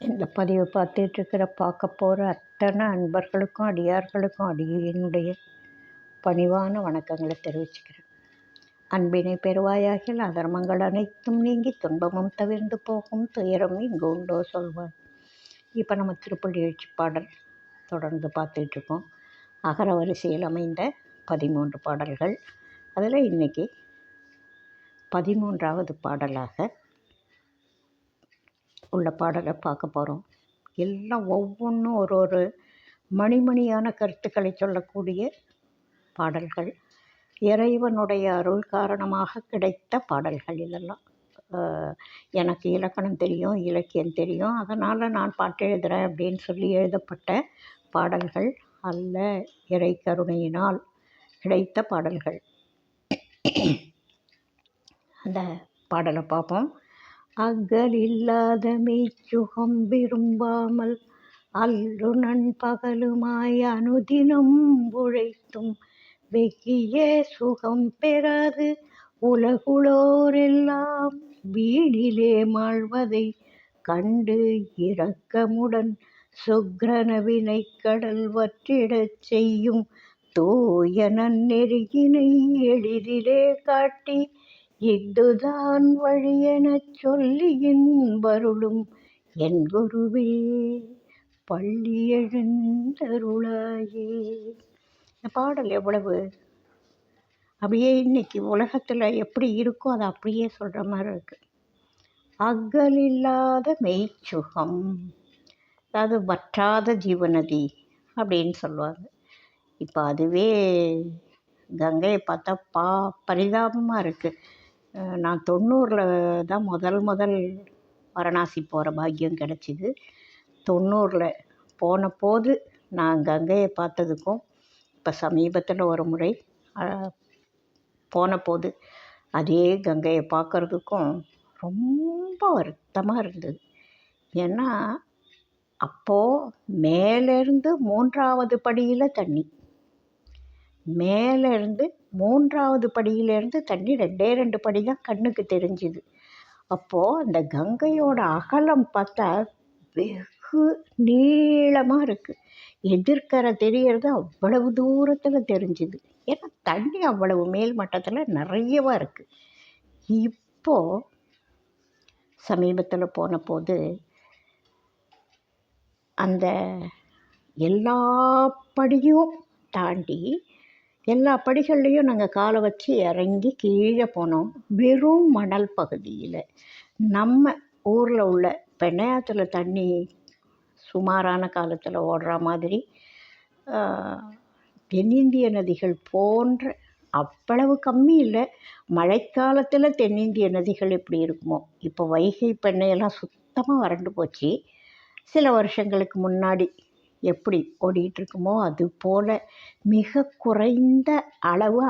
இந்த பதிவை பார்க்க போகிற அத்தனை அன்பர்களுக்கும் அடியார்களுக்கும் என்னுடைய பணிவான வணக்கங்களை தெரிவிச்சுக்கிறேன். அன்பினை பெறுவாயாகில் அதர்மங்கள் அனைத்தும் நீங்கி துன்பமும் தவிர்ந்து போகும், துயரம் இங்கு உண்டோ சொல்வார். இப்போ நம்ம திருப்பள்ளி எழுச்சி பாடல் தொடர்ந்து பார்த்துட்ருக்கோம். அகர வரிசையில் அமைந்த 13 பாடல்கள். அதில் இன்றைக்கி 13வது பாடலாக உள்ள பாடலை பார்க்க போகிறோம். எல்லாம் ஒவ்வொன்றும் ஒரு மணிமணியான கருத்துக்களை சொல்லக்கூடிய பாடல்கள். இறைவனுடைய அருள் காரணமாக கிடைத்த பாடல்கள் இதெல்லாம். எனக்கு இலக்கணம் தெரியும், இலக்கியம் தெரியும், அதனால் நான் பாட்டு எழுதுகிறேன் அப்படின்னு சொல்லி எழுதப்பட்ட பாடல்கள் அல்ல, இறை கருணையினால் கிடைத்த பாடல்கள். அந்த பாடலை பார்ப்போம். அகலில்லாத மெய்ச்சுகம் விரும்பாமல் அல்லு நண்பகலுமாய் அனுதினம் உழைத்தும் வெகிய சுகம் பெறாது உலகுளோரெல்லாம் வீணிலே மாழ்வதை கண்டு இரக்கமுடன் சுக்ரனவினை கடல் வற்றிடச் செய்யும் தூய நன்னெறியினை எளிதிலே காட்டி இதுதான் வழியெனச் சொல்லியின் வருளும் என் குருவே பள்ளி எழுந்தருளாயே. இந்த பாடல் எவ்வளவு அப்படியே இன்னைக்கு உலகத்தில் எப்படி இருக்கோ அதை அப்படியே சொல்கிற மாதிரி இருக்குது. அகலில்லாத மெய்ச்சுகம், அதாவது வற்றாத ஜீவநதி அப்படின்னு சொல்லுவாங்க. இப்போ அதுவே கங்கையை பார்த்தா பரிதாபமாக இருக்குது. நான் 90ல் தான் முதல் வாரணாசி போகிற பாக்கியம் கிடச்சிது. 90ல் போன போது நான் கங்கையை பார்த்ததுக்கும் இப்போ சமீபத்தில் ஒரு முறை போன போது அதே கங்கையை பார்க்குறதுக்கும் ரொம்ப வருத்தமாக இருந்தது. ஏன்னா அப்போது மேலேருந்து 3வது படியில் தண்ணி, மேலேருந்து 3வது படியிலேருந்து தண்ணி 2 படி தான் கண்ணுக்கு தெரிஞ்சுது. அப்போது அந்த கங்கையோட அகலம் பார்த்தா வெகு நீளமாக இருக்குது. எதிர்க்கரை தெரியறது அவ்வளவு தூரத்தில் தெரிஞ்சுது. ஏன்னா தண்ணி அவ்வளவு மேல் மட்டத்தில் நிறையவா இருக்குது. இப்போது சமீபத்தில் போன போது அந்த எல்லா படியும் தாண்டி எல்லா படிகள்லேயும் நாங்கள் காலை வச்சு இறங்கி கீழே போனோம். வெறும் மணல் பகுதியில் நம்ம ஊரில் உள்ள பெண்ணையாத்துல தண்ணி சுமாரான காலத்தில் ஓடுற மாதிரி தென்னிந்திய நதிகள் போன்ற அவ்வளவு கம்மி இல்லை. மழைக்காலத்தில் தென்னிந்திய நதிகள் எப்படி இருக்குமோ, இப்போ வைகை பெண்ணையெல்லாம் சுத்தமாக வறண்டு போச்சு. சில வருஷங்களுக்கு முன்னாடி எப்படி ஓடிட்டுருக்குமோ அது போல் மிக குறைந்த அளவு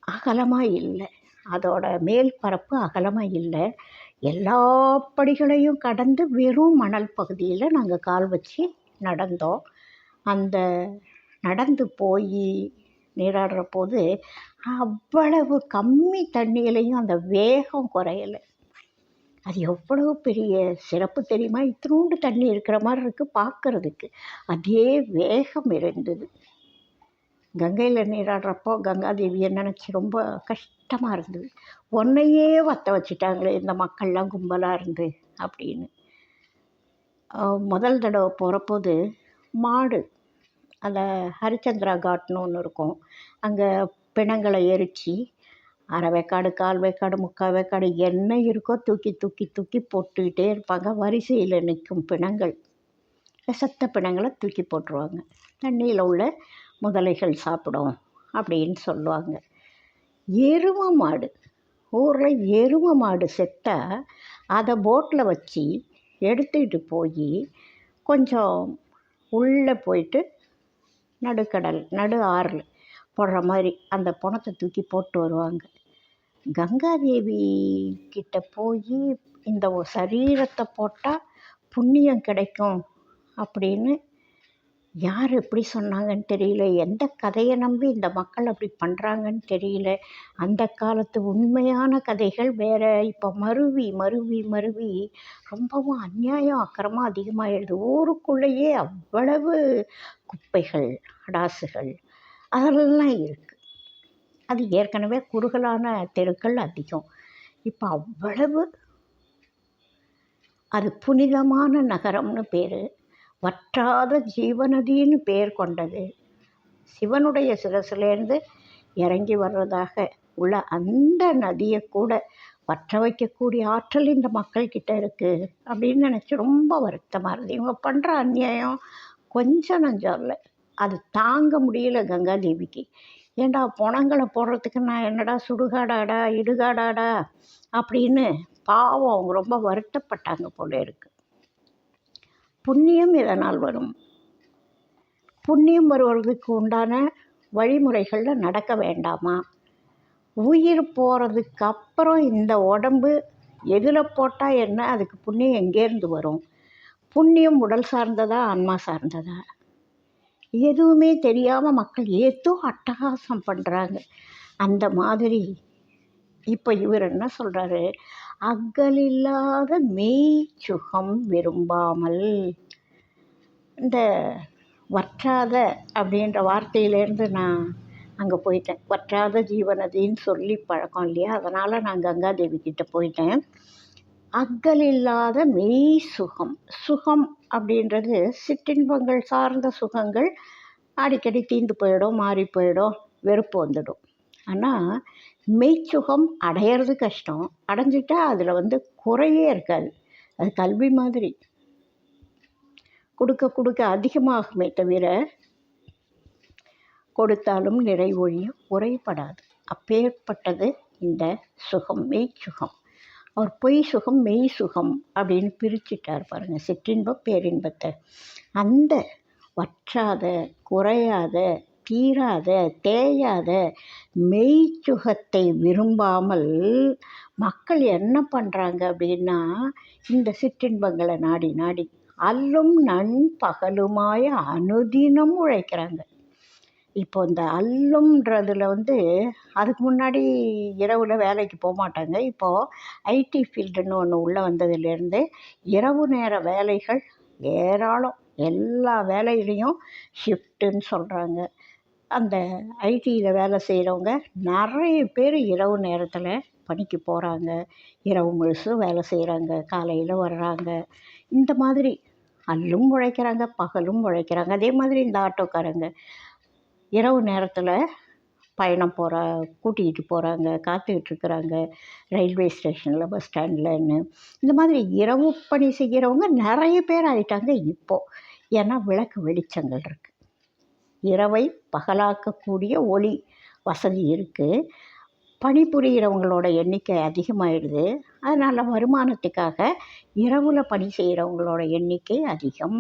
அகலமாக இல்லை. அதோட மேல் பரப்பு அகலமாக இல்லை. எல்லா படிகளையும் கடந்து வெறும் மணல் பகுதியில் நாங்கள் கால் வச்சு நடந்தோம். அந்த நடந்து போய் நீராடுற போது அவ்வளவு கம்மி தண்ணியிலையும் அந்த வேகம் குறையலை. அது எவ்வளவு பெரிய சிறப்பு தெரியுமா? இத்தினூண்டு தண்ணி இருக்கிற மாதிரி இருக்குது பார்க்குறதுக்கு. அதே வேகம் இருந்தது. கங்கையில் நீராடுறப்போ கங்காதேவியை நினச்சி ரொம்ப கஷ்டமாக இருந்தது. ஒன்றையே வற்ற வச்சுட்டாங்களே இந்த மக்கள்லாம் கும்பலாக இருந்து அப்படின்னு. முதல் தடவை போகிறபோது மாடு, அந்த ஹரிச்சந்திரா காட்னு ஒன்று இருக்கும், அங்கே பிணங்களை எரித்து அரை வேக்காடு, 1/4 வேக்காடு, 3/4 வேக்காடு என்ன இருக்கோ தூக்கி தூக்கி தூக்கி போட்டுக்கிட்டே இருப்பாங்க. வரிசையில் நிற்கும் பிணங்கள், செத்த பிணங்களை தூக்கி போட்டுருவாங்க. தண்ணியில் உள்ள முதலைகள் சாப்பிடும் அப்படின்னு சொல்லுவாங்க. எருமை மாடு, ஊரில் எருமை மாடு செத்தால் அதை போட்டில் வச்சு எடுத்துக்கிட்டு போய் கொஞ்சம் உள்ளே போயிட்டு நடு ஆறில் போடுற மாதிரி அந்த பணத்தை தூக்கி போட்டு வருவாங்க. கங்காதேவி கிட்ட போய் இந்த சரீரத்தை போட்டால் புண்ணியம் கிடைக்கும் அப்படின்னு யார் எப்படி சொன்னாங்கன்னு தெரியல, எந்த கதையை நம்பி இந்த மக்கள் அப்படி பண்ணுறாங்கன்னு தெரியல. அந்த காலத்து உண்மையான கதைகள் வேறு. இப்போ மருவி மருவி மருவி ரொம்பவும் அநியாயம் அக்கிரமம் அதிகமாகிடுது. ஊருக்குள்ளேயே அவ்வளவு குப்பைகள், அடாசுகள் அதெல்லாம் இருக்குது. அது ஏற்கனவே குறுகலான தெருக்கள் அதிகம். இப்போ அவ்வளவு. அது புனிதமான நகரம்னு பேர், வற்றாத ஜீவநதின்னு பேர் கொண்டது. சிவனுடைய சிரசிலேருந்து இறங்கி வர்றதாக உள்ள அந்த நதியை கூட வற்ற வைக்கக்கூடிய ஆற்றல் இந்த மக்கள்கிட்ட இருக்குது அப்படின்னு நினச்சி ரொம்ப வருத்தமாக இருக்குது. இவங்க பண்ணுற அநியாயம் கொஞ்சம் நஞ்சம் இல்லை, அது தாங்க முடியல கங்காதேவிக்கு. ஏண்டா பொணங்களை போடுறதுக்கு நான் என்னடா சுடுகாடாடா இடுகாடாடா அப்படின்னு பாவம் அவங்க ரொம்ப வருத்தப்பட்டாங்க போல இருக்கு. புண்ணியம் எதனால் வரும்? புண்ணியம் வருவதற்கு உண்டான வழிமுறைகளில் நடக்க வேண்டாமா? உயிர் போகிறதுக்கு அப்புறம் இந்த உடம்பு எதில் போட்டால் என்ன, அதுக்கு புண்ணியம் எங்கேருந்து வரும்? புண்ணியம் உடல் சார்ந்ததா ஆன்மா சார்ந்ததா? எதுவுமே தெரியாமல் மக்கள் ஏதோ அட்டகாசம் பண்ணுறாங்க. அந்த மாதிரி இப்போ இவர் என்ன சொல்கிறாரு, அக்கலில்லாத மெய் சுகம் விரும்பாமல். இந்த வற்றாத அப்படின்ற வார்த்தையிலேருந்து நான் அங்கே போயிட்டேன். வற்றாத ஜீவநதின்னு சொல்லி பழக்கம் இல்லையா, அதனால் நான் கங்காதேவி கிட்டே போயிட்டேன். அக்கலில்லாத மெய் சுகம். சுகம் அப்படின்றது சிற்றின்பங்கள் சார்ந்த சுகங்கள் அடிக்கடி தீர்ந்து போயிடும், மாறி போயிடும், வெறுப்பு வந்துடும். ஆனால் மெய்ச்சுகம் அடையிறது கஷ்டம், அடைஞ்சிட்டா அதில் குறையே இருக்காது. அது கல்வி மாதிரி, கொடுக்க கொடுக்க அதிகமாகுமே தவிர கொடுத்தாலும் நிறைவொழியும் குறைபடாது. அப்பேற்பட்டது இந்த சுகம், மெய்ச்சுகம். அவர் பொய் சுகம் மெய் சுகம் அப்படின்னு பிரிச்சுட்டார் பாருங்கள், சிற்றின்பம் பேரின்பத்தை. அந்த வற்றாத குறையாத தீராத தேயாத மெய்ச்சுகத்தை விரும்பாமல் மக்கள் என்ன பண்ணுறாங்க அப்படின்னா, இந்த சிற்றின்பங்களை நாடி நாடி அல்லும் நண்பகலுமாய அனுதினம் உழைக்கிறாங்க. இப்போ இந்த அல்லும்ன்றதுல அதுக்கு முன்னாடி இரவில் வேலைக்கு போக மாட்டாங்க. இப்போது ஐடி ஃபீல்டுன்னு ஒன்று உள்ளே வந்ததுலேருந்து இரவு நேர வேலைகள் ஏராளம். எல்லா வேலையிலையும் ஷிஃப்ட்டுன்னு சொல்கிறாங்க. அந்த ஐடியில் வேலை செய்கிறவங்க நிறைய பேர் இரவு நேரத்தில் பணிக்கு போகிறாங்க. இரவு முழுசும் வேலை செய்கிறாங்க, காலையில் வர்றாங்க. இந்த மாதிரி அல்லும் உழைக்கிறாங்க, பகலும் உழைக்கிறாங்க. அதே மாதிரி இந்த ஆட்டோக்காரங்க இரவு நேரத்தில் பயணம் கூட்டிகிட்டு போகிறாங்க, காத்துக்கிட்டு இருக்கிறாங்க ரயில்வே ஸ்டேஷனில், பஸ் ஸ்டாண்ட்லன்னு. இந்த மாதிரி இரவு பணி செய்கிறவங்க நிறைய பேர் ஆகிட்டாங்க இப்போது. ஏன்னா விளக்கு வெளிச்சங்கள் இருக்குது, இரவை பகலாக்கக்கூடிய ஒளி வசதி இருக்குது. பணிபுரிகிறவங்களோட எண்ணிக்கை அதிகமாகிடுது. அதனால் வருமானத்துக்காக இரவில் பணி செய்கிறவங்களோட எண்ணிக்கை அதிகம்.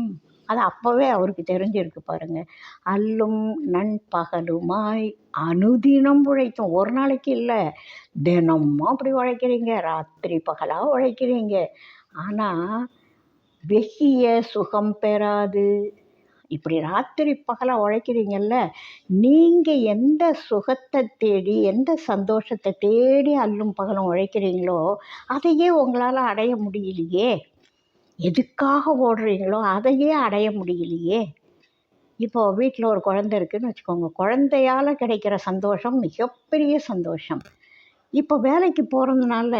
அது அப்போவே அவருக்கு தெரிஞ்சிருக்கு பாருங்கள். அல்லும் நண்பகலுமாய் அனுதினம் உழைக்கும். ஒரு நாளைக்கு இல்லை, தினமும் அப்படி உழைக்கிறீங்க, ராத்திரி பகலாக உழைக்கிறீங்க. ஆனால் வெகிய சுகம் பெறாது. இப்படி ராத்திரி பகலாக உழைக்கிறீங்கல்ல, நீங்கள் எந்த சுகத்தை தேடி எந்த சந்தோஷத்தை தேடி அல்லும் பகலும் உழைக்கிறீங்களோ அதையே உங்களால் அடைய முடியலையே. எதுக்காக ஓடுறீங்களோ அதையே அடைய முடியலையே. இப்போது வீட்டில் ஒரு குழந்தை இருக்குதுன்னு வச்சுக்கோங்க, குழந்தையால் கிடைக்கிற சந்தோஷம் மிகப்பெரிய சந்தோஷம். இப்போ வேலைக்கு போகிறதுனால,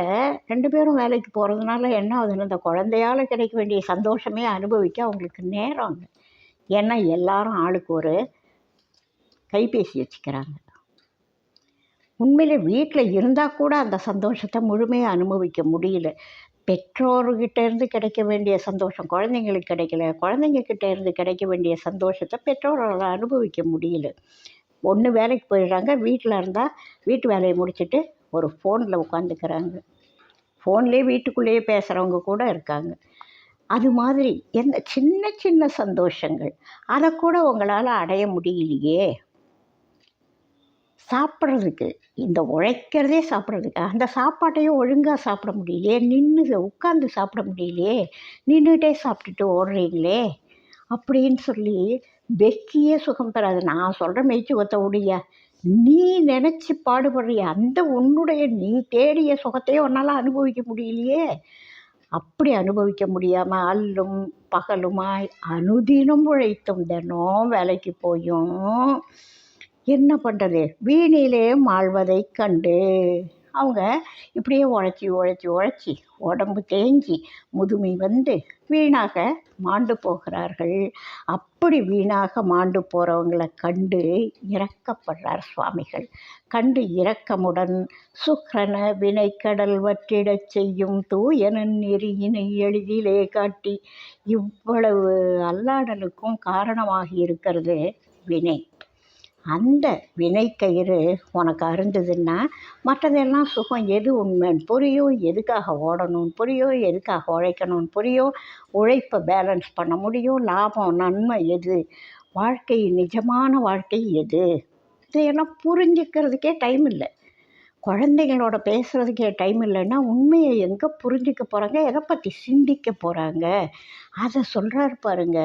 2 பேரும் வேலைக்கு போகிறதுனால என்ன ஆகுதுன்னு, இந்த குழந்தையால் கிடைக்க வேண்டிய சந்தோஷமே அனுபவிக்க அவங்களுக்கு நேரம் இல்லை. ஏன்னா எல்லாரும் ஆளுக்கு ஒரு கைபேசி வச்சுக்கிறாங்க. உண்மையிலே வீட்டில் இருந்தால் கூட அந்த சந்தோஷத்தை முழுமையாக அனுபவிக்க முடியல. பெற்றோர்கிட்டேருந்து கிடைக்க வேண்டிய சந்தோஷம் குழந்தைங்களுக்கு கிடைக்கல, குழந்தைங்கக்கிட்ட இருந்து கிடைக்க வேண்டிய சந்தோஷத்தை பெற்றோரால் அனுபவிக்க முடியல. ஒன்று வேலைக்கு போயிடுறாங்க, வீட்டில் இருந்தால் வீட்டு வேலையை முடிச்சுட்டு ஒரு ஃபோனில் உட்காந்துக்கிறாங்க. ஃபோன்லேயே வீட்டுக்குள்ளேயே பேசுகிறவங்க கூட இருக்காங்க. அது மாதிரி எந்த சின்ன சின்ன சந்தோஷங்கள் அதை கூட உங்களால் அடைய முடியலையே. சாப்பிட்றதுக்கு, இந்த உழைக்கிறதே சாப்பிட்றதுக்கு, அந்த சாப்பாட்டையும் ஒழுங்காக சாப்பிட முடியலையே, உட்காந்து சாப்பிட முடியலையே, நின்றுட்டே சாப்பிட்டுட்டு ஓடுறீங்களே அப்படின்னு சொல்லி வெக்கியே சுகம் தராது. நான் சொல்கிற மெய்ச்சுகத்தை உடைய நீ நினச்சி பாடுபடுறிய அந்த உன்னுடைய நீ தேடிய சுகத்தையே உன்னால் அனுபவிக்க முடியலையே. அப்படி அனுபவிக்க முடியாமல் அல்லும் பகலுமாய் அனுதினம் உழைத்தும் தினம் வேலைக்கு போயும் என்ன பண்ணுறது, வீணிலே மாழ்வதை கண்டு அவங்க இப்படியே உழைச்சி உடம்பு தேஞ்சி முதுமை வந்து வீணாக மாண்டு போகிறார்கள். அப்படி வீணாக மாண்டு போகிறவங்களை கண்டு இரக்கப்படுறார் சுவாமிகள். கண்டு இரக்கமுடன் சுக்ரன வினைக்கடல் வற்றிடச் செய்யும் தூயனன் நெறியினை எளிதிலே காட்டி இவ்வளவு அல்லாடலுக்கும் காரணமாகி இருக்கிறது வினை. அந்த வினைக்கயிறு உனக்கு அருந்ததுன்னா மற்றதெல்லாம் சுகம் எது உண்மைன்னு புரியும், எதுக்காக ஓடணும்னு புரியும், எதுக்காக உழைக்கணும்னு புரியும், உழைப்பை பேலன்ஸ் பண்ண முடியும், லாபம் நன்மை எது, வாழ்க்கை நிஜமான வாழ்க்கை எது, இதையெல்லாம் புரிஞ்சுக்கிறதுக்கே டைம் இல்லை. குழந்தைங்களோட பேசுகிறதுக்கே டைம் இல்லைன்னா உண்மையை எங்கே புரிஞ்சிக்க போகிறாங்க, எதை பற்றி சிந்திக்க போகிறாங்க, அதை சொல்கிறார் பாருங்க.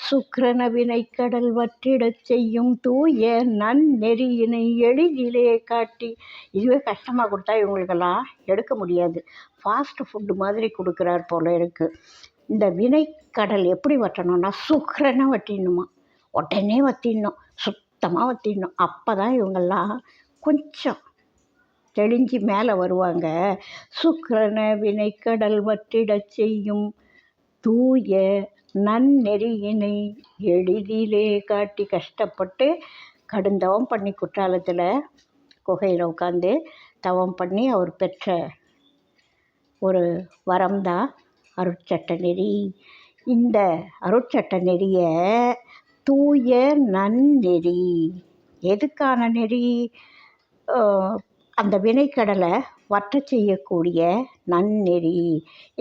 சுக்கிரன வினைக்கடல் வற்றிடச் செய்யும் தூய நன்னெறியினை எளிதிலே காட்டி. இதுவே கஷ்டமாக கொடுத்தா இவங்களுக்கெல்லாம் எடுக்க முடியாது. ஃபாஸ்ட் ஃபுட்டு மாதிரி கொடுக்குறார் போல இருக்குது. இந்த வினைக்கடல் எப்படி வற்றணும்னா சுக்கிரனை வற்றிடணுமா, உடனே வற்றிடணும், சுத்தமாக வற்றிடணும். அப்போ தான் இவங்கெல்லாம் கொஞ்சம் தெளிஞ்சு மேலே வருவாங்க. சுக்கிரன வினைக்கடல் வற்றிடச் செய்யும் தூய நன்னெறியினை எளிதிலே காட்டி. கஷ்டப்பட்டு கடுந்தவம் பண்ணி குற்றாலத்தில் குகையில் உட்காந்து தவம் பண்ணி அவர் பெற்ற ஒரு வரம்தான் அருட்சட்ட நெறி. இந்த அருட்சட்ட நெறியை தூய நன்னெறி, எதுக்கான நெறி? அந்த வினைக்கடலை வற்ற செய்யக்கூடிய நன்னெறி.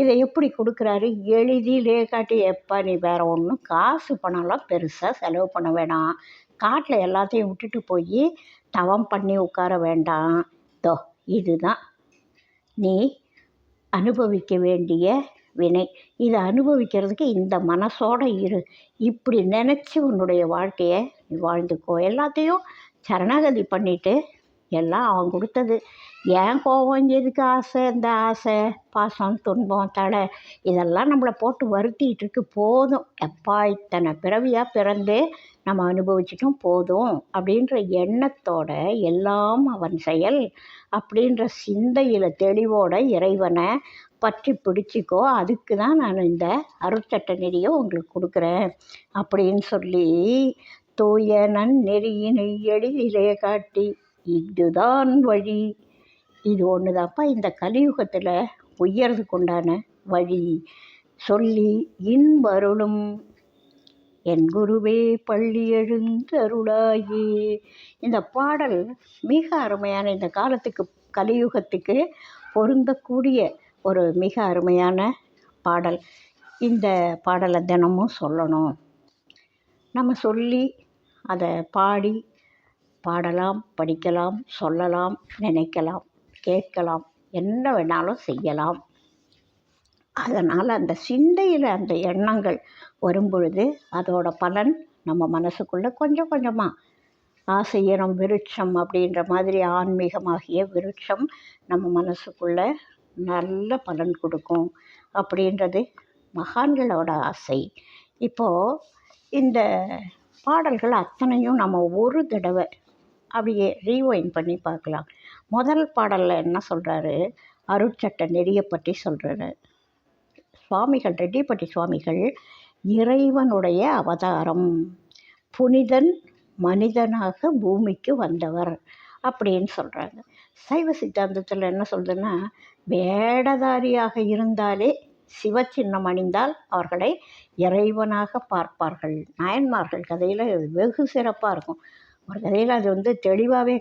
இதை எப்படி கொடுக்குறாரு? எளிதிலே காட்டி. எப்போ நீ வேறு ஒன்றும் காசு பணம்லாம் பெருசாக செலவு பண்ண வேணாம், காட்டில் எல்லாத்தையும் விட்டுட்டு போய் தவம் பண்ணி உட்கார வேண்டாம். தோ இதுதான் நீ அனுபவிக்க வேண்டிய வினை. இதை அனுபவிக்கிறதுக்கு இந்த மனசோடு இரு. இப்படி நினச்சி உன்னுடைய வாழ்க்கையை நீ வாழ்ந்துக்கோ. எல்லாத்தையும் சரணாகதி பண்ணிவிட்டு எல்லாம் அவன் கொடுத்தது. ஏன் கோபம், எதுக்கு ஆசை, இந்த ஆசை பாசம் துன்பம் தடை இதெல்லாம் நம்மளை போட்டு வருத்திட்டு இருக்கு. போதும், எப்பா இத்தனை பிறவியாக பிறந்து நம்ம அனுபவிச்சிட்டும் போதும் அப்படின்ற எண்ணத்தோட எல்லாம் அவன் செயல் அப்படின்ற சிந்தையில் தெளிவோட இறைவனை பற்றி பிடிச்சிக்கோ. அதுக்கு தான் நான் இந்த அருட்சட்ட நெறியை உங்களுக்கு கொடுக்குறேன் அப்படின்னு சொல்லி தூய நன்னெறியினை எளிதிலே காட்டி இதுதான் வழி. இது ஒன்று தான்ப்பா இந்த கலியுகத்தில் உயர்றதுக்கு உண்டான வழி சொல்லி இன்பருளும் என் குருவே பள்ளி எழுந்தருளாயே. இந்த பாடல் மிக அருமையான, இந்த காலத்துக்கு கலியுகத்துக்கு பொருந்தக்கூடிய ஒரு மிக அருமையான பாடல். இந்த பாடலை தினமும் சொல்லணும். நம்ம சொல்லி அதை பாடலாம், படிக்கலாம், சொல்லலாம், நினைக்கலாம், கேட்கலாம், என்ன வேணாலும் செய்யலாம். அதனால் அந்த சிந்தையில் அந்த எண்ணங்கள் வரும்பொழுது அதோட பலன் நம்ம மனசுக்குள்ளே கொஞ்சம் கொஞ்சமாக ஆசையனம் விருட்சம் அப்படின்ற மாதிரி ஆன்மீகமாகிய விருட்சம் நம்ம மனசுக்குள்ளே நல்ல பலன் கொடுக்கும் அப்படின்றது மகான்களோட ஆசை. இப்போது இந்த பாடல்கள் அத்தனையும் நம்ம ஒரு தடவை அப்படியே ரீவைண்ட் பண்ணி பார்க்கலாம். முதல் பாடலில் என்ன சொல்கிறாரு? அருட்சட்ட நெறியை பற்றி சொல்கிறாரு. சுவாமிகள் ரெட்டிப்பட்டி சுவாமிகள் இறைவனுடைய அவதாரம், புனிதன் மனிதனாக பூமிக்கு வந்தவர் அப்படின்னு சொல்கிறாங்க. சைவ சித்தாந்தத்தில் என்ன சொல்றதுன்னா, வேடதாரியாக இருந்தாலே சிவச்சின்னம் அணிந்தால் அவர்களை இறைவனாக பார்ப்பார்கள். நாயன்மார்கள் கதையில் வெகு சிறப்பாக இருக்கும். ஒரு கதையில் அது தெளிவாகவே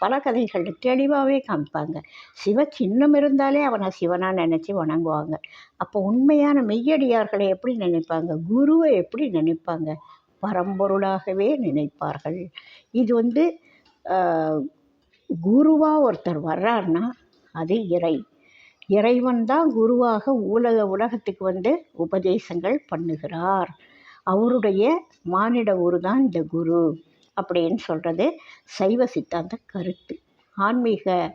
பல கதைகளில் தெளிவாகவே காமிப்பாங்க. சிவ சின்னம் இருந்தாலே அவனை சிவனாக நினச்சி வணங்குவாங்க. அப்போ உண்மையான மெய்யடியார்களை எப்படி நினைப்பாங்க? குருவை எப்படி நினைப்பாங்க? பரம்பொருளாகவே நினைப்பார்கள். இது குருவாக ஒருத்தர் வர்றாருன்னா அது இறைவன் தான் குருவாக உலகத்துக்கு உபதேசங்கள் பண்ணுகிறார் அவருடைய மானிட உரு தான் இந்த குரு அப்படின்னு சொல்கிறது சைவ சித்தாந்த கருத்து. ஆன்மீகவாதிகளோட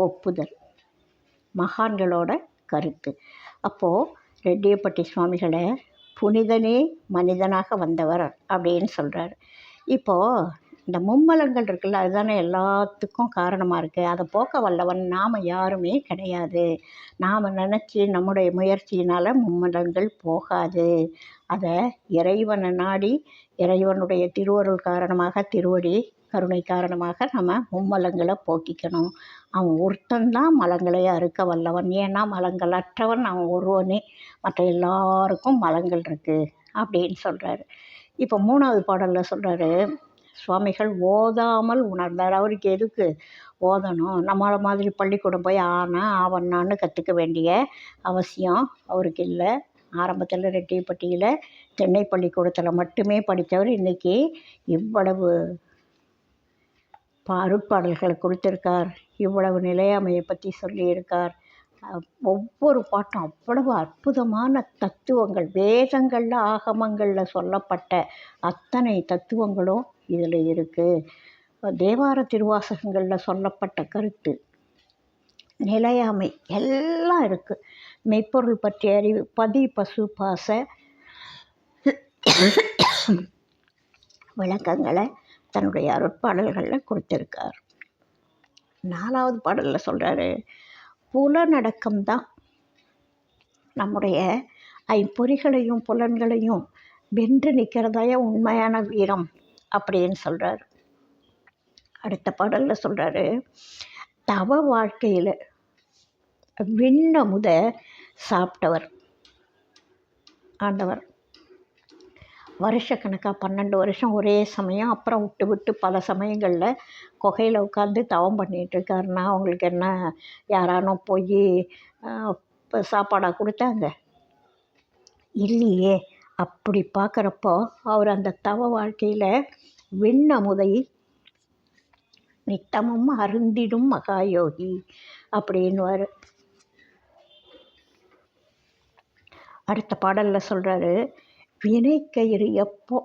ஒப்புதல், மகான்களோட கருத்து. அப்போது ரெட்டியப்பட்டி சுவாமிகளை புனிதனே மனிதனாக வந்தவர் அப்படின்னு சொல்கிறார். இப்போது இந்த மும்மலங்கள் இருக்குல்ல, அதுதானே எல்லாத்துக்கும் காரணமாக இருக்குது. அதை போக்க வல்லவன் நாம் யாருமே கிடையாது. நாம் நினச்சி நம்முடைய முயற்சியினால் மும்மலங்கள் போகாது. அதை இறைவனை நாடி இறைவனுடைய திருவருள் காரணமாக, திருவடி கருணை காரணமாக நம்ம மும்மலங்களை போக்கிக்கணும். அவன் ஒருத்தந்தான் மலங்களை அறுக்க வல்லவன். ஏன்னா மலங்களற்றவன் அவன் ஒருவனே, மற்ற எல்லாருக்கும் மலங்கள் இருக்குது அப்படின்னு சொல்கிறாரு. இப்போ 3வது பாடலில் சொல்கிறாரு, சுவாமிகள் ஓதாமல் உணர்ந்தார். அவருக்கு எதுக்கு ஓதணும்? நம்மளை மாதிரி பள்ளிக்கூடம் போய் ஆவண்ணான்னு கற்றுக்க வேண்டிய அவசியம் அவருக்கு இல்லை. ஆரம்பத்தில் ரெட்டியப்பட்டியில் தென்னை பள்ளிக்கூடத்தில் மட்டுமே படித்தவர் இன்றைக்கி இவ்வளவு அருட்பாடல்களை கொடுத்துருக்கார், இவ்வளவு நிலையாமையை பற்றி சொல்லியிருக்கார். ஒவ்வொரு பாட்டும் அவ்வளவு அற்புதமான தத்துவங்கள், வேதங்களில் ஆகமங்களில் சொல்லப்பட்ட அத்தனை தத்துவங்களும் இதில் இருக்குது. தேவார திருவாசகங்களில் சொல்லப்பட்ட கருத்து, நிலையாமை எல்லாம் இருக்குது. மெய்ப்பொருள் பற்றிய அறிவு, பதி பசு பாச விளக்கங்களை தன்னுடைய அருட்பாடல்களில் கொடுத்துருக்கார். 4வது பாடலில் சொல்கிறாரு, புலனடக்கம்தான் நம்முடைய ஐம்பொறிகளையும் புலன்களையும் வென்று நிற்கிறதாய உண்மையான வீரம் அப்படின்னு சொல்கிறார். அடுத்த பாடலில் சொல்கிறாரு, தவ வாழ்க்கையில் விண்ணமுத சாப்பிட்டவர் ஆண்டவர். வருஷக்கணக்காக 12 வருஷம் ஒரே சமயம், அப்புறம் விட்டு விட்டு பல சமயங்களில் குகையில் உட்காந்து தவம் பண்ணிகிட்ருக்காருன்னா அவங்களுக்கு என்ன யாரானோ போய் சாப்பாடாக கொடுத்தாங்க? இல்லையே. அப்படி பார்க்குறப்போ அவர் அந்த தவ வாழ்க்கையில் விண்ணமுதை நித்தமும் அருந்திடும் மகாயோகி அப்படின்னுவார். அடுத்த பாடலில் சொல்கிறாரு, வினைக்கயிறு எப்போ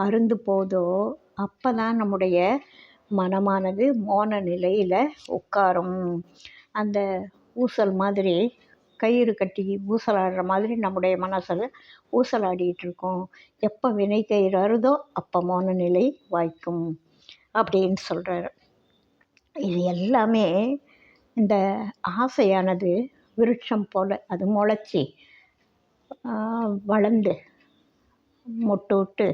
அருந்து போதோ அப்போ தான் நம்முடைய மனமானது மோன நிலையில் உட்காரும். அந்த ஊசல் மாதிரி கயிறு கட்டி ஊசலாடுற மாதிரி நம்முடைய மனசில் ஊசலாடிகிட்ருக்கோம். எப்போ வினைக்கயிறு அறுதோ அப்போ மோன நிலை வாய்க்கும் அப்படின்னு சொல்கிறாரு. இது எல்லாமே இந்த ஆசையானது விருட்சம் போல் அது முளைச்சி வளர்ந்து மொட்டு விட்டு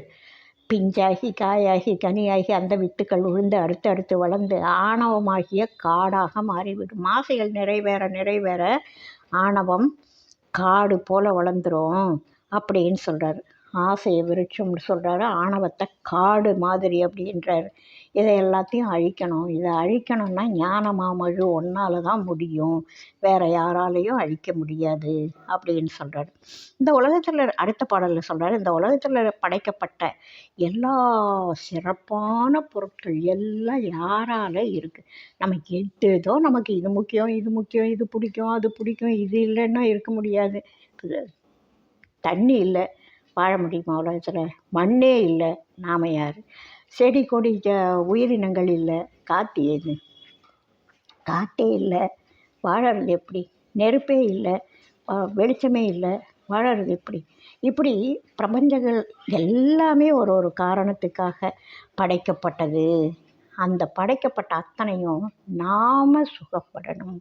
பிஞ்சாகி காயாகி கனியாகி அந்த வித்துக்கள் விழுந்து அடுத்து வளர்ந்து ஆணவமாகிய காடாக மாறிவிடும். ஆசைகள் நிறைவேற நிறைவேற ஆணவம் காடு போல் வளர்ந்துரும் அப்படின்னு சொல்கிறாரு. ஆசையை விருட்சம்னு சொல்கிறாரு, ஆணவத்தை காடு மாதிரி அப்படின்றாரு. இதை எல்லாத்தையும் அழிக்கணும். இதை அழிக்கணும்னா ஞானமாமழு ஒன்றால் தான் முடியும், வேறு யாராலையும் அழிக்க முடியாது அப்படின்னு சொல்கிறாரு. இந்த உலகத்தில் அடுத்த பாடலில் சொல்கிறாரு, இந்த உலகத்தில் படைக்கப்பட்ட எல்லா சிறப்பான பொருட்கள் எல்லாம் யாரால் இருக்குது? நமக்கு எதோ நமக்கு இது முக்கியம், இது முக்கியம், இது பிடிக்கும், அது பிடிக்கும், இது இல்லைன்னா இருக்க முடியாது. தண்ணி இல்லை, வாழ முடியுமா உலகத்தில்? மண்ணே இல்லை, நாம் யார்? செடி கொடி உயிரினங்கள் இல்லை, காற்று ஏது? காற்றே இல்லை, வாழறது எப்படி? நெருப்பே இல்லை, வெளிச்சமே இல்லை, வாழறது எப்படி? இப்படி பிரபஞ்சங்கள் எல்லாமே ஒரு காரணத்துக்காக படைக்கப்பட்டது. அந்த படைக்கப்பட்ட அத்தனையும் நாம் சுகப்படணும்.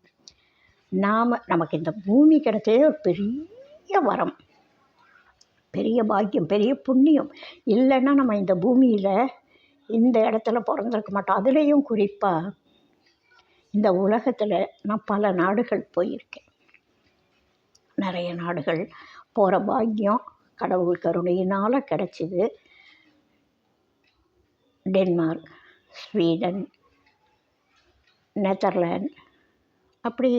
நமக்கு இந்த பூமி கிடைச்சதே ஒரு பெரிய வரம், பெரிய பாக்கியம், பெரிய புண்ணியம். இல்லைன்னா நம்ம இந்த பூமியில் இந்த இடத்துல பிறந்திருக்க மாட்டோம். அதுலேயும் குறிப்பாக இந்த உலகத்தில் நான் பல நாடுகள் போயிருக்கேன். நிறைய நாடுகள் போகிற பாக்கியம் கடவுள் கருணையினால் கிடச்சிது. டென்மார்க், ஸ்வீடன், நெதர்லாண்ட், அப்படி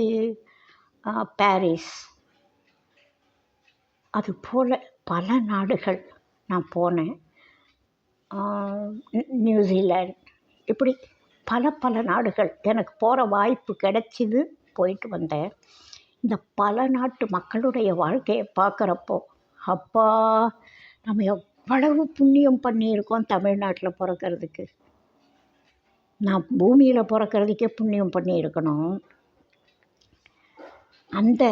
பாரிஸ், அதுபோல் பல நாடுகள் நான் போனேன். நியூசிலாண்ட், இப்படி பல நாடுகள் எனக்கு போகிற வாய்ப்பு கிடைச்சிது, போயிட்டு வந்தேன். இந்த பல நாட்டு மக்களுடைய வாழ்க்கையை பார்க்குறப்போ அப்பா, நம்ம எவ்வளவு புண்ணியம் பண்ணியிருக்கோம் தமிழ்நாட்டில் பிறக்கிறதுக்கு. நான் பூமியில் பிறக்கிறதுக்கே புண்ணியம் பண்ணியிருக்கணும். அந்த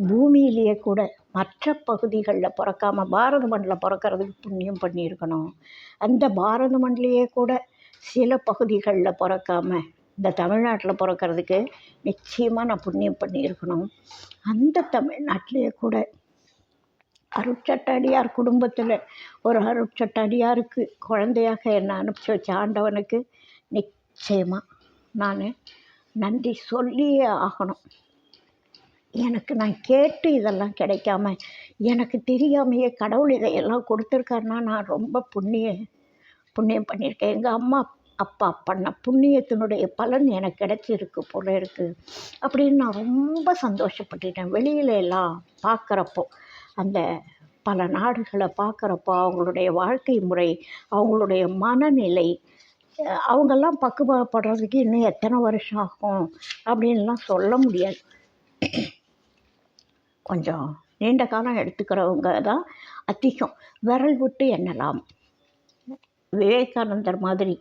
பூமியிலேயே கூட மற்ற பகுதிகளில் பிறக்காமல் பாரத மண்ணில் பிறக்கிறதுக்கு புண்ணியம் பண்ணியிருக்கணும். அந்த பாரத மண்ணிலேயே கூட சில பகுதிகளில் பிறக்காம இந்த தமிழ்நாட்டில் பிறக்கிறதுக்கு நிச்சயமாக நான் புண்ணியம் பண்ணியிருக்கணும். அந்த தமிழ்நாட்டிலேயே கூட அருட்சட்டடியார் குடும்பத்தில் ஒரு அருட்சட்டடியாருக்கு குழந்தையாக என்னை அனுப்பிச்சி வச்ச ஆண்டவனுக்கு நிச்சயமாக நான் நன்றி சொல்லியே ஆகணும். எனக்கு நான் கேட்டு இதெல்லாம் கிடைக்காம எனக்கு தெரியாமையே கடவுள் இதையெல்லாம் கொடுத்துருக்காருன்னா நான் ரொம்ப புண்ணியம் பண்ணியிருக்கேன். எங்கள் அம்மா அப்பா பண்ண புண்ணியத்தினுடைய பலன் எனக்கு கிடைச்சிருக்கு போல இருக்குது அப்படின்னு நான் ரொம்ப சந்தோஷப்பட்டுட்டேன். வெளியில எல்லாம் பார்க்குறப்போ, அந்த பல நாடுகளை பார்க்குறப்போ, அவங்களுடைய வாழ்க்கை முறை, அவங்களுடைய மனநிலை, அவங்கெல்லாம் பக்குவப்படுறதுக்கு இன்னும் எத்தனை வருஷம் ஆகும் அப்படின்லாம் சொல்ல முடியாது. கொஞ்சம் நீண்ட காலம் எடுத்துக்கிறவங்க தான் அதிகம். விரல் விட்டு எண்ணலாம். விவேகானந்தர் மாதிரி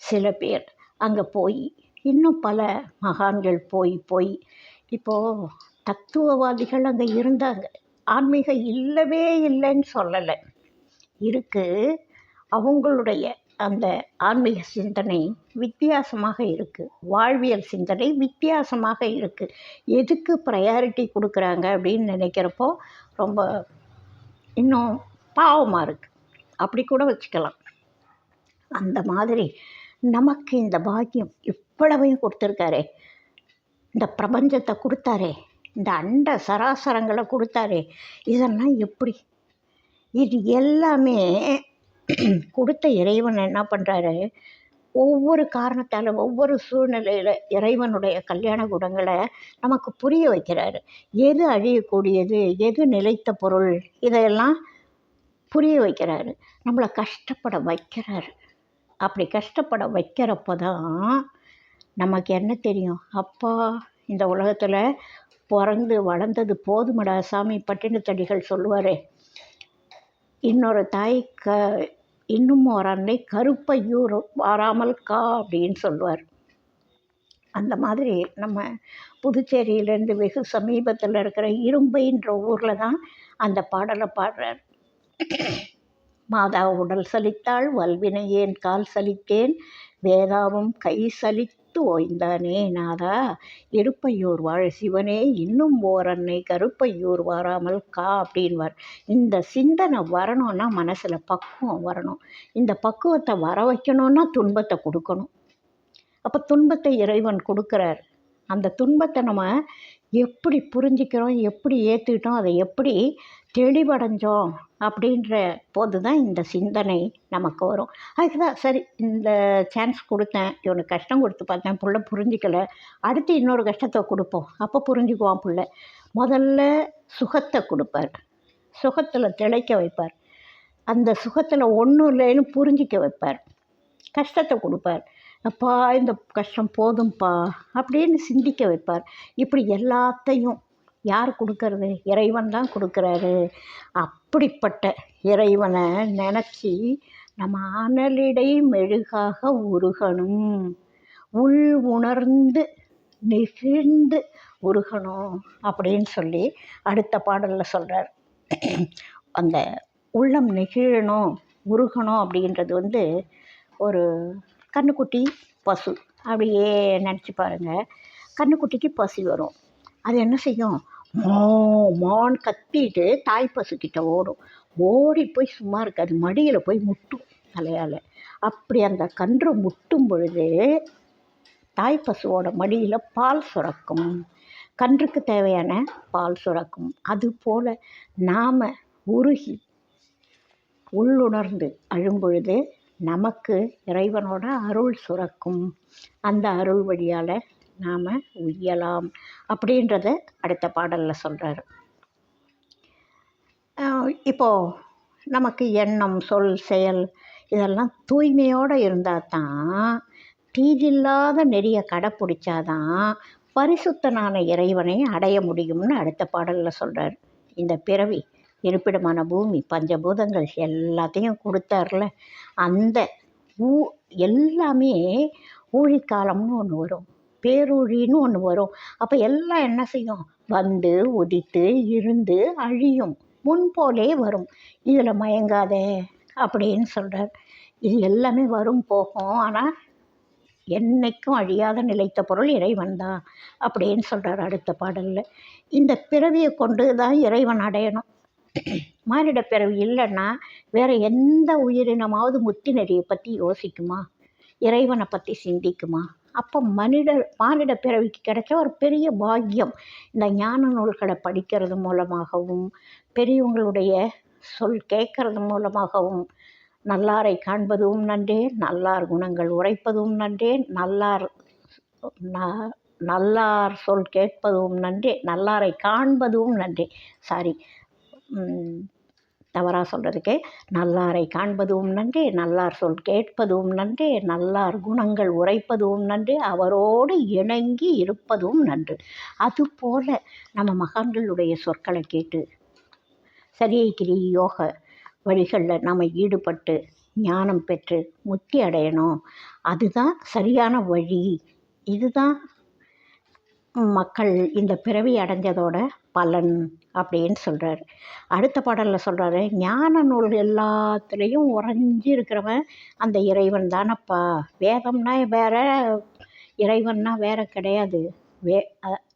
சில பேர் அங்கே போய், இன்னும் பல மகான்கள் போய் இப்போது தத்துவவாதிகள் அங்கே இருந்தாங்க. ஆன்மீகம் இல்லவே இல்லைன்னு சொல்லலை, இருக்குது. அவங்களுடைய அந்த ஆன்மீக சிந்தனை வித்தியாசமாக இருக்குது, வாழ்வியல் சிந்தனை வித்தியாசமாக இருக்குது. எதுக்கு ப்ரையாரிட்டி கொடுக்குறாங்க அப்படின்னு நினைக்கிறப்போ ரொம்ப இன்னும் பாவமாக இருக்குது. அப்படி கூட வச்சுக்கலாம். அந்த மாதிரி நமக்கு இந்த பாக்கியம் இவ்வளவையும் கொடுத்துருக்காரே, இந்த பிரபஞ்சத்தை கொடுத்தாரே, இந்த அண்ட சராசரங்களை கொடுத்தாரே, இதெல்லாம் எப்படி? இது எல்லாமே கொடுத்த இறைவன் என்ன பண்ணுறாரு, ஒவ்வொரு காரணத்தால் ஒவ்வொரு சூழ்நிலையில் இறைவனுடைய கல்யாண குணங்களை நமக்கு புரிய வைக்கிறாரு. எது அழியக்கூடியது, எது நிலைத்த பொருள், இதையெல்லாம் புரிய வைக்கிறாரு. நம்மளை கஷ்டப்பட வைக்கிறாரு. அப்படி கஷ்டப்பட வைக்கிறப்போ தான் நமக்கு என்ன தெரியும், அப்பா இந்த உலகத்தில் பிறந்து வளர்ந்தது போதுமடா சாமி. பட்டினத்தடிகள் சொல்லுவாரே, இன்னொரு தாய் இன்னும் ஒரு அன்னை கருப்பையூர் வாராமல் கா அப்படின்னு சொல்லுவார். அந்த மாதிரி நம்ம புதுச்சேரியிலேருந்து வெகு சமீபத்தில் இருக்கிற இரும்பைன்ற ஊரில் தான் அந்த பாடலை பாடுறார். மாதா உடல் சலித்தாள், வல்வினை ஏன் கால் சலித்தேன், வேதாவும் கை சலித்து ஓய்ந்தானே நாதா, இருப்பையூர் வாழ் சிவனே இன்னும் ஓர் அன்னை கருப்பையூர் வாராமல் கா அப்படின்வார். இந்த சிந்தனை வரணும்னா மனசில் பக்குவம் வரணும். இந்த பக்குவத்தை வர வைக்கணும்னா துன்பத்தை கொடுக்கணும். அப்போ துன்பத்தை இறைவன் கொடுக்குறார். அந்த துன்பத்தை நம்ம எப்படி புரிஞ்சிக்கிறோம், எப்படி ஏற்றுக்கிட்டோம், அதை எப்படி தெளிவடைஞ்சோம் அப்படின்ற போது தான் இந்த சிந்தனை நமக்கு வரும். அதுக்கு தான் சரி இந்த சான்ஸ் கொடுத்தேன், இவனுக்கு கஷ்டம் கொடுத்து பார்த்தேன், புள்ள புரிஞ்சிக்கலை, அடுத்து இன்னொரு கஷ்டத்தை கொடுப்போம், அப்போ புரிஞ்சுக்குவான் புள்ள. முதல்ல சுகத்தை கொடுப்பார், சுகத்தில் திளைக்க வைப்பார், அந்த சுகத்தில் ஒன்றும் இல்லைன்னு புரிஞ்சிக்க வைப்பார். கஷ்டத்தை கொடுப்பார், அப்பா இந்த கஷ்டம் போதும்ப்பா அப்படின்னு சிந்திக்க வைப்பார். இப்படி எல்லாத்தையும் யார் கொடுக்கறது? இறைவன் தான் கொடுக்குறாரு. அப்படிப்பட்ட இறைவனை நினச்சி நம்ம அனலிடை மெழுகாக உருகணும், உள் உணர்ந்து நெகிழ்ந்து உருகணும் அப்படின்னு சொல்லி அடுத்த பாடலில் சொல்கிறார். அந்த உள்ளம் நெகிழணும், உருகணும் அப்படின்றது ஒரு கன்றுக்குட்டி பசு அப்படியே நினச்சி பாருங்கள். கன்றுக்குட்டிக்கு பசி வரும், அது என்ன செய்யும்? மான்னு கத்திட்டு தாய் பசுக்கிட்ட ஓடும். ஓடி போய் சும்மா இருக்காது, மடியில் போய் முட்டும் தலையால். அப்படி அந்த கன்று முட்டும் பொழுது தாய் பசுவோட மடியில் பால் சுரக்கும், கன்றுக்கு தேவையான பால் சுரக்கும். அதுபோல் நாம் உருகி உள்ளுணர்ந்து அழும்பொழுது நமக்கு இறைவனோட அருள் சுரக்கும். அந்த அருள் வழியால் நாம் உய்யலாம் அப்படின்றத அடுத்த பாடலில் சொல்கிறாரு. இப்போது நமக்கு எண்ணம், சொல், செயல் இதெல்லாம் தூய்மையோடு இருந்தால் தான், தீதில்லாத நெறியை கடைப்பிடிச்சாதான் பரிசுத்தனான இறைவனை அடைய முடியும்னு அடுத்த பாடலில் சொல்கிறார். இந்த பிறவி இருப்பிடமான பூமி பஞ்சபூதங்கள் எல்லாத்தையும் கொடுத்தார்ல, அந்த ஊ எல்லாமே ஊழிக்காலம்னு ஒன்று வரும், பேரூழின்னு ஒன்று வரும். அப்போ எல்லாம் என்ன செய்யும்? வந்து உதித்து இருந்து அழியும், முன்போலே வரும். இதில் மயங்காதே அப்படின்னு சொல்கிறார். இது எல்லாமே வரும் போகும், ஆனால் என்னைக்கும் அழியாத நிலைத்த பொருள் இறைவன் தான் அப்படின்னு சொல்கிறார் அடுத்த பாடலில். இந்த பிறவியை கொண்டு தான் இறைவன் அடையணும். மானிட பிறவி இல்லைன்னா வேறு எந்த உயிரினமாவது முத்தி நெறியை பற்றி யோசிக்குமா? இறைவனை பற்றி சிந்திக்குமா? அப்போ மானிட பிறவிக்கு கிடைச்ச ஒரு பெரிய பாக்கியம். இந்த ஞான நூல்களை படிக்கிறது மூலமாகவும் பெரியவங்களுடைய சொல் கேட்கறது மூலமாகவும் நல்லாரை காண்பதும் நன்றே, நல்லார் குணங்கள் உரைப்பதும் நன்றே, நல்லார் சொல் கேட்பதும் நன்றே, நல்லாரை காண்பதும் நன்றே. தவறாக சொல்கிறதுக்கே, நல்லாரை காண்பதும் நன்றே, நல்லார் சொல் கேட்பதும் நன்றே, நல்லார் குணங்கள் உரைப்பதும் நன்றே, அவரோடு இணங்கி இருப்பதும் நன்று. அதுபோல் நம்ம மகான்களுடைய சொற்களை கேட்டு சரியை கிரி யோக வழிகளில் நாம் ஈடுபட்டு ஞானம் பெற்று முக்தி அடையணும். அதுதான் சரியான வழி. இதுதான் மக்கள் இந்த பிறவி அடைஞ்சதோட பலன் அப்படின்னு சொல்கிறார். அடுத்த பாடலில் சொல்கிறாரு, ஞான நூல் எல்லாத்துலேயும் உறைஞ்சி இருக்கிறவன் அந்த இறைவன் தானப்பா. வேதம்னா வேற, இறைவன்னா வேற கிடையாது.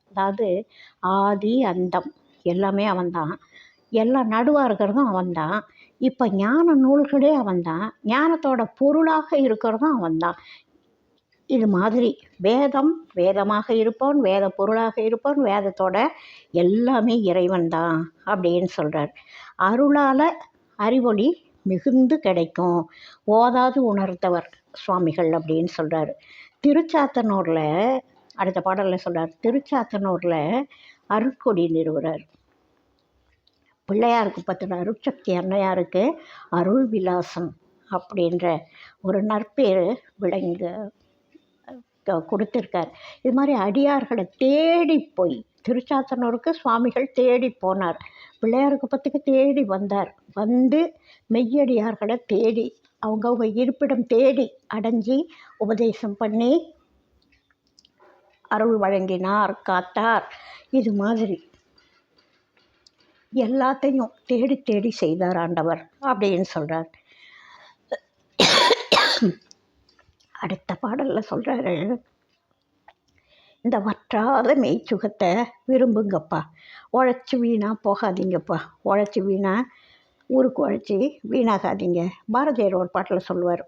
அதாவது ஆதி அந்தம் எல்லாமே அவன்தான், எல்லாம் நடுவாக இருக்கிறதும் அவன்தான். இப்போ ஞான நூல்களே அவன்தான், ஞானத்தோட பொருளாக இருக்கிறதும் அவன்தான். இது மாதிரி வேதம் வேதமாக இருப்பவன், வேத பொருளாக இருப்பவன், வேதத்தோட எல்லாமே இறைவன் தான் அப்படின்னு சொல்கிறார். அருளால் அறிவொளி மிகுந்து கிடைக்கும், ஓதாது உணர்ந்தவர் சுவாமிகள் அப்படின்னு சொல்கிறார். திருச்சாத்தனூரில் அடுத்த பாடலில் சொல்கிறார், திருச்சாத்தனூரில் அருட்கொடி நிறுவுறார். பிள்ளையாருக்கு பற்றின அருட்சக்தி அன்னையாருக்கு அருள் விலாசம் அப்படின்ற ஒரு நற்பேர் கொடுத்துருக்கார். இது மாதிரி அடியார்களை தேடி போய் திருச்சாத்தனூருக்கு சுவாமிகள் தேடி போனார், பிள்ளையாருக்கு பத்துக்கு தேடி வந்தார். வந்து மெய்யடியார்களை தேடி அவங்கவுங்க இருப்பிடம் தேடி அடைஞ்சி உபதேசம் பண்ணி அருள் வழங்கினார், காத்தார். இது மாதிரி எல்லாத்தையும் தேடி தேடி செய்தார் ஆண்டவர் அப்படின்னு சொல்கிறார். அடுத்த பாடலில் சொல்கிறாரு, இந்த வற்றாத மெய்ச்சுகத்தை விரும்புங்கப்பா, உழைச்சி வீணாக போகாதீங்கப்பா, உழைச்சி வீணாக ஊருக்கு உழைச்சி வீணாகாதீங்க. பாரதியார் ஒரு பாட்டில் சொல்லுவார்.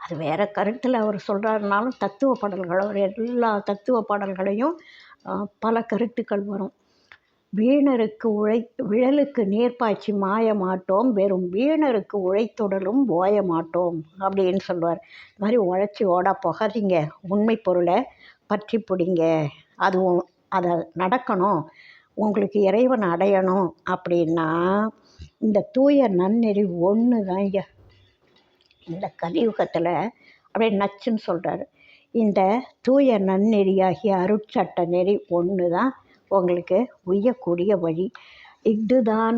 அது வேறு கருத்தில் அவர் சொல்கிறாருனாலும் தத்துவ பாடல்கள், அவர் எல்லா தத்துவ பாடல்களையும் பல கருத்துக்கள் வரும். வீணருக்கு விழலுக்கு நீர்ப்பாய்ச்சி மாய மாட்டோம், வெறும் வீணருக்கு உழைத்தொடலும் ஓய மாட்டோம் அப்படின்னு சொல்லுவார். இது மாதிரி உழைச்சி ஓடா போகாதீங்க, உண்மை பொருளை பற்றி பிடிங்க. அதுவும் அதை நடக்கணும், உங்களுக்கு இறைவன் அடையணும் அப்படின்னா இந்த தூய நன்னெறி ஒன்று தான் இந்த கலியுகத்தில் அப்படியே நச்சுன்னு சொல்கிறாரு. இந்த தூய நன்னெறியாகிய அருட்சட்ட நெறி ஒன்று தான் உங்களுக்கு உய்யக்கூடிய வழி. இஃதுதான்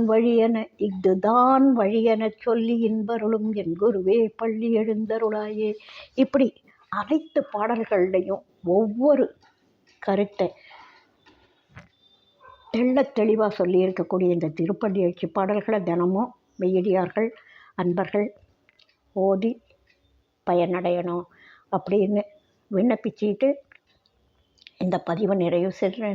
வழியென சொல்லி இன்பருளும் என் குருவே பள்ளி எழுந்தருளாயே. இப்படி அனைத்து பாடல்கள்லையும் ஒவ்வொரு கருத்தை தெளிவாக சொல்லி இருக்கக்கூடிய இந்த திருப்பள்ளி எழுச்சி பாடல்களை தினமும் மெய்யடியார்கள் அன்பர்கள் ஓதி பயனடையணும் அப்படின்னு விண்ணப்பிச்சுட்டு இந்த பதிவை நிறைவு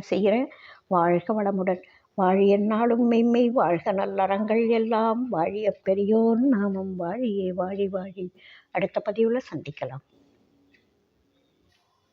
செய்கிறேன். வாழ்க வளமுடன், வாழியன்னாலும் மெய்மை, வாழ்க நல்லறங்கள் எல்லாம், வாழிய பெரியோன் நாமம் வாழியே வாழி வாழி. அடுத்த பதிவில் சந்திக்கலாம்.